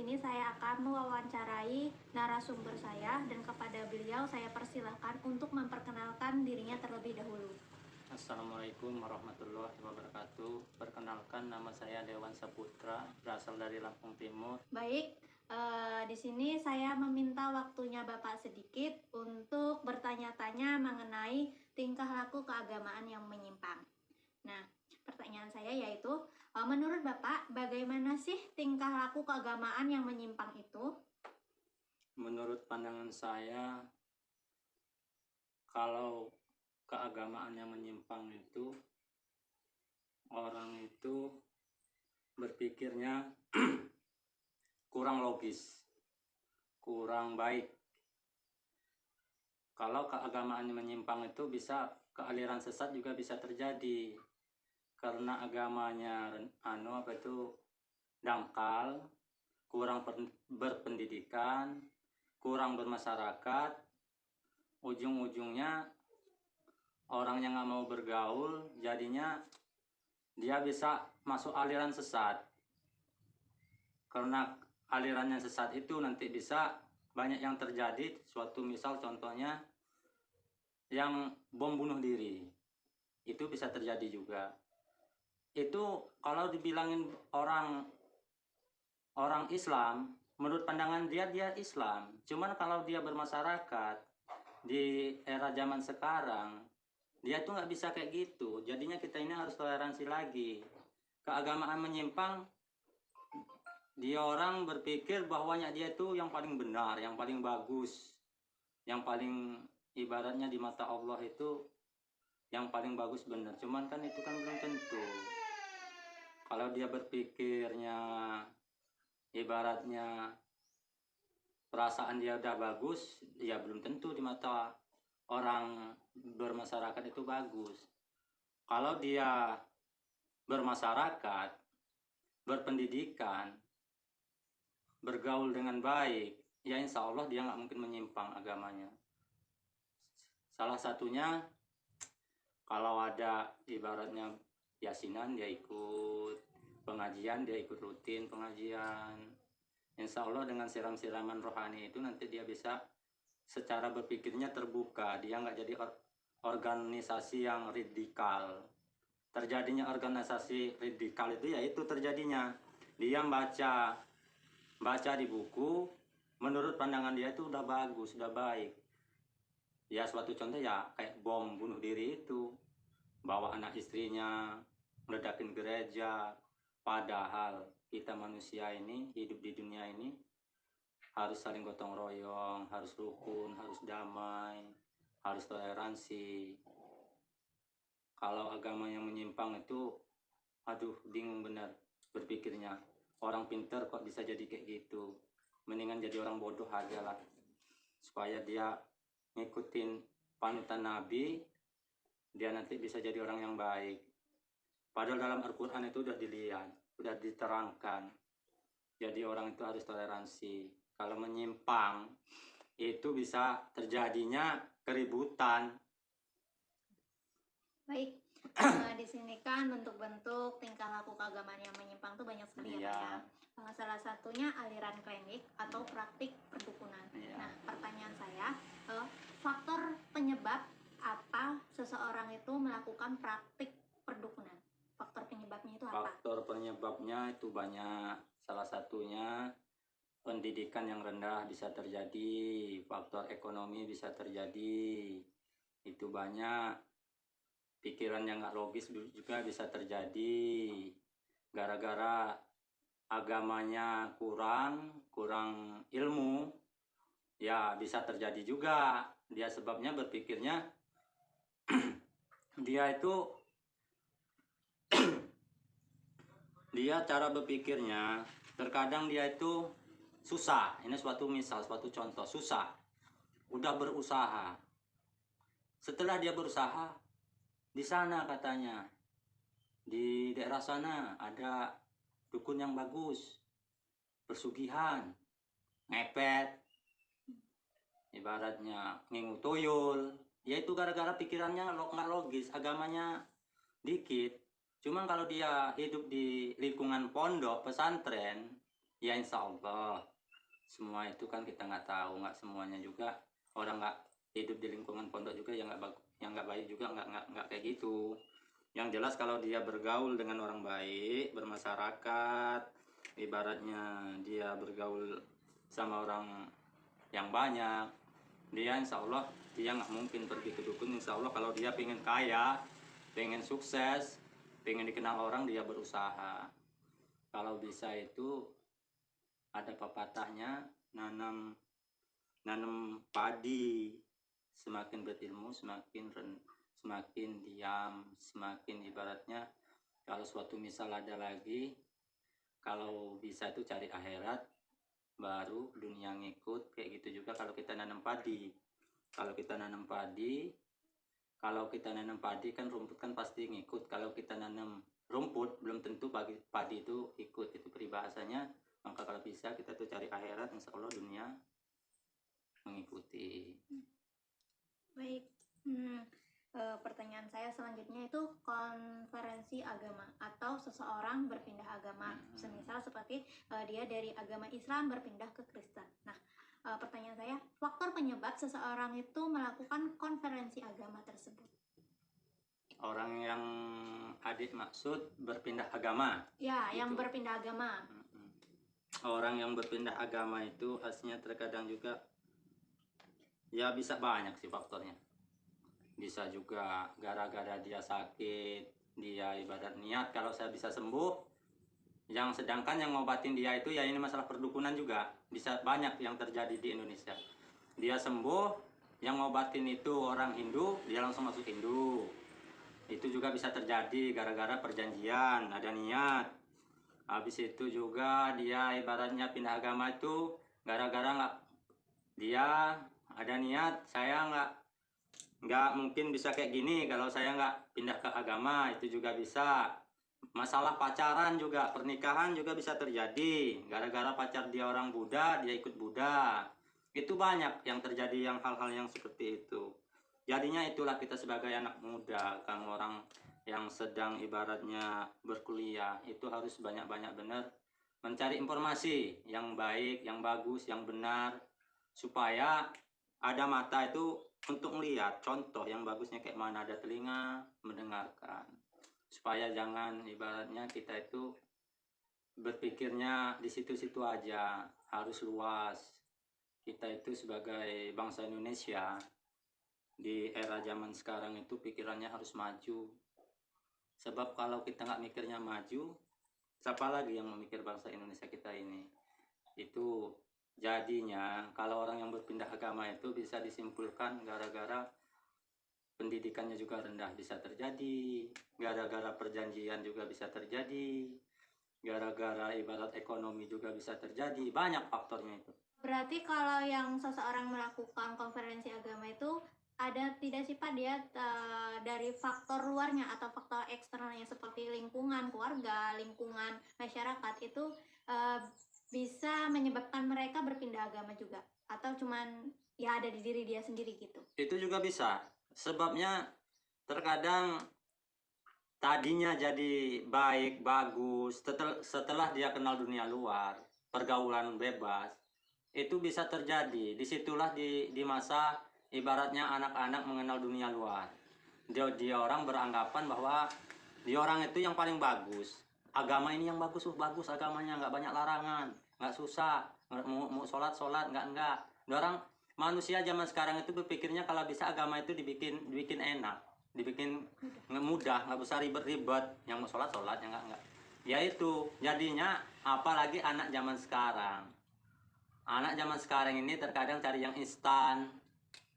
sini saya akan mewawancarai narasumber saya dan kepada beliau saya persilahkan untuk memperkenalkan dirinya terlebih dahulu. Assalamualaikum warahmatullahi wabarakatuh. Perkenalkan, nama saya Dewan Saputra, berasal dari Lampung Timur. Baik, di sini saya meminta waktunya Bapak sedikit untuk bertanya-tanya mengenai tingkah laku keagamaan yang menyimpang. Nah, pertanyaan saya yaitu, menurut Bapak, bagaimana sih tingkah laku keagamaan yang menyimpang itu? Menurut pandangan saya, kalau keagamaan yang menyimpang itu, orang itu berpikirnya kurang logis, kurang baik. Kalau keagamaan yang menyimpang itu bisa kealiran sesat juga bisa terjadi, karena agamanya dangkal, kurang berpendidikan, kurang bermasyarakat, ujung-ujungnya orang yang nggak mau bergaul, jadinya dia bisa masuk aliran sesat. Karena aliran yang sesat itu nanti bisa banyak yang terjadi, suatu misal contohnya yang bom bunuh diri, itu bisa terjadi juga. Itu kalau dibilangin orang Islam, menurut pandangan dia Islam. Cuman kalau dia bermasyarakat di era zaman sekarang, dia tuh nggak bisa kayak gitu. Jadinya kita ini harus toleransi lagi. Keagamaan menyimpang, dia orang berpikir bahwanya dia itu yang paling benar, yang paling bagus, yang paling ibaratnya di mata Allah itu yang paling bagus benar. Cuman kan itu kan belum tentu. Kalau dia berpikirnya ibaratnya perasaan dia udah bagus, ya belum tentu di mata orang bermasyarakat itu bagus. Kalau dia bermasyarakat, berpendidikan, bergaul dengan baik, ya insya Allah dia nggak mungkin menyimpang agamanya. Salah satunya, kalau ada ibaratnya yasinan, dia ikut pengajian, dia ikut rutin pengajian. Insya Allah dengan siram-siraman rohani itu nanti dia bisa secara berpikirnya terbuka, dia nggak jadi organisasi yang radikal. Terjadinya organisasi radikal itu yaitu terjadinya dia baca di buku, menurut pandangan dia itu udah bagus, udah baik. Ya suatu contoh ya kayak bom bunuh diri itu, bawa anak istrinya, meledakin gereja, padahal kita manusia ini hidup di dunia ini harus saling gotong royong, harus rukun, harus damai, harus toleransi. Kalau agama yang menyimpang itu, aduh bingung benar berpikirnya. Orang pinter kok bisa jadi kayak gitu. Mendingan jadi orang bodoh aja lah, supaya dia ngikutin panutan Nabi, dia nanti bisa jadi orang yang baik. Padahal dalam Al-Quran itu udah dilihat, udah diterangkan. Jadi orang itu harus toleransi. Kalau menyimpang, itu bisa terjadinya keributan. Baik, di sini kan bentuk-bentuk tingkah laku keagamaan yang menyimpang tuh banyak sekali ya. Salah satunya aliran klinik atau praktik perdukunan. Nah, pertanyaan saya, faktor penyebab apa seseorang itu melakukan praktik perdukunan? Faktor penyebabnya itu apa? Faktor penyebabnya itu banyak. Salah satunya pendidikan yang rendah bisa terjadi, faktor ekonomi bisa terjadi, itu banyak. Pikiran yang nggak logis juga bisa terjadi, gara-gara agamanya kurang ilmu, ya bisa terjadi juga. Dia sebabnya berpikirnya dia cara berpikirnya terkadang dia itu susah. Ini suatu contoh, susah, udah berusaha, setelah dia berusaha, di sana katanya di daerah sana ada dukun yang bagus, persugihan, ngepet, ibaratnya ngingu tuyul, yaitu gara-gara pikirannya nggak logis, agamanya dikit. Cuman kalau dia hidup di lingkungan pondok pesantren, Ya insya Allah. Semua itu kan kita nggak tahu, nggak semuanya juga. Orang nggak hidup di lingkungan pondok juga yang nggak baik juga, nggak kayak gitu. Yang jelas kalau dia bergaul dengan orang baik, bermasyarakat, ibaratnya dia bergaul sama orang yang banyak, dia insya Allah dia nggak mungkin pergi ke dukun. Insya Allah kalau dia pengen kaya, pengen sukses, pengen dikenal orang, dia berusaha. Kalau bisa itu ada pepatahnya, nanam padi, semakin berilmu semakin diam, semakin ibaratnya kalau suatu misal ada lagi, kalau bisa itu cari akhirat baru dunia ngikut. Kayak gitu juga kalau kita nanam padi. Kalau kita nanam padi, kan rumput kan pasti ngikut. Kalau kita nanam rumput belum tentu padi itu ikut. Itu peribahasanya. Maka kalau bisa kita tuh cari akhirat, insya Allah dunia mengikuti. Baik. Pertanyaan saya selanjutnya itu konferensi agama atau seseorang berpindah agama, semisal seperti dia dari agama Islam berpindah ke Kristen. Nah, pertanyaan saya, faktor penyebab seseorang itu melakukan konferensi agama tersebut. Orang yang adik maksud berpindah agama? Ya, gitu. Yang berpindah agama. Orang yang berpindah agama itu aslinya terkadang juga ya bisa banyak sih faktornya. Bisa juga gara-gara dia sakit, dia ibadat niat kalau saya bisa sembuh. Yang sedangkan yang ngobatin dia itu ya ini masalah perdukunan juga. Bisa banyak yang terjadi di Indonesia. Dia sembuh, yang ngobatin itu orang Hindu, dia langsung masuk Hindu. Itu juga bisa terjadi gara-gara perjanjian, ada niat. Habis itu juga dia ibaratnya pindah agama itu gara-gara nggak, dia ada niat, saya nggak mungkin bisa kayak gini kalau saya nggak pindah ke agama. Itu juga bisa. Masalah pacaran juga, pernikahan juga bisa terjadi gara-gara pacar dia orang Buddha, dia ikut Buddha. Itu banyak yang terjadi, yang hal-hal yang seperti itu. Jadinya itulah kita sebagai anak muda, kan orang yang sedang ibaratnya berkuliah itu harus banyak-banyak benar mencari informasi yang baik, yang bagus, yang benar, supaya ada mata itu untuk melihat contoh yang bagusnya kayak mana, ada telinga mendengarkan, supaya jangan ibaratnya kita itu berpikirnya di situ-situ aja, harus luas. Kita itu sebagai bangsa Indonesia di era zaman sekarang itu pikirannya harus maju. Sebab kalau kita nggak mikirnya maju, siapa lagi yang memikir bangsa Indonesia kita ini? Itu jadinya kalau orang yang berpindah agama itu bisa disimpulkan gara-gara pendidikannya juga rendah bisa terjadi, gara-gara perjanjian juga bisa terjadi, gara-gara ibarat ekonomi juga bisa terjadi. Banyak faktornya itu. Berarti kalau yang seseorang melakukan konferensi agama itu ada tidak sih Pak dia dari faktor luarnya atau faktor eksternalnya seperti lingkungan keluarga, lingkungan masyarakat itu bisa menyebabkan mereka berpindah agama juga, atau cuman ya ada di diri dia sendiri gitu? Itu juga bisa. Sebabnya terkadang tadinya jadi baik, bagus, setelah dia kenal dunia luar, pergaulan bebas, itu bisa terjadi. Disitulah di masa ibaratnya anak-anak mengenal dunia luar. Dia orang beranggapan bahwa dia orang itu yang paling bagus. Agama ini yang bagus, bagus agamanya, nggak banyak larangan, nggak susah, mau sholat, nggak. Dia orang manusia zaman sekarang itu berpikirnya kalau bisa agama itu dibikin enak, dibikin mudah, nggak usah ribet-ribet. Yang mau sholat, yang nggak. Ya itu jadinya, apalagi anak zaman sekarang. Anak zaman sekarang ini terkadang cari yang instan,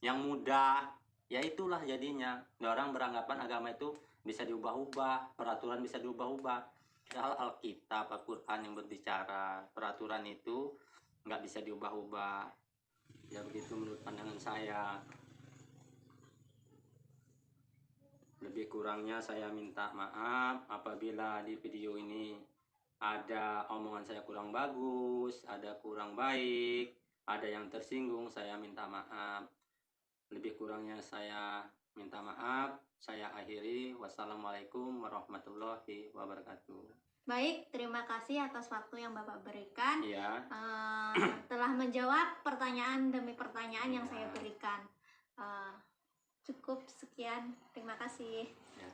yang mudah. Ya itulah jadinya. Orang beranggapan agama itu bisa diubah-ubah, peraturan bisa diubah-ubah. Padahal Alkitab, Al-Quran yang berbicara, peraturan itu nggak bisa diubah-ubah. Ya begitu menurut pandangan saya. Lebih kurangnya saya minta maaf apabila di video ini ada omongan saya kurang bagus, ada kurang baik, ada yang tersinggung, saya minta maaf. Lebih kurangnya saya minta maaf. Saya akhiri. Wassalamualaikum warahmatullahi wabarakatuh. Baik, terima kasih atas waktu yang Bapak berikan. Iya. Telah menjawab pertanyaan demi pertanyaan yang Iya. saya berikan. Cukup sekian, terima kasih. Ya.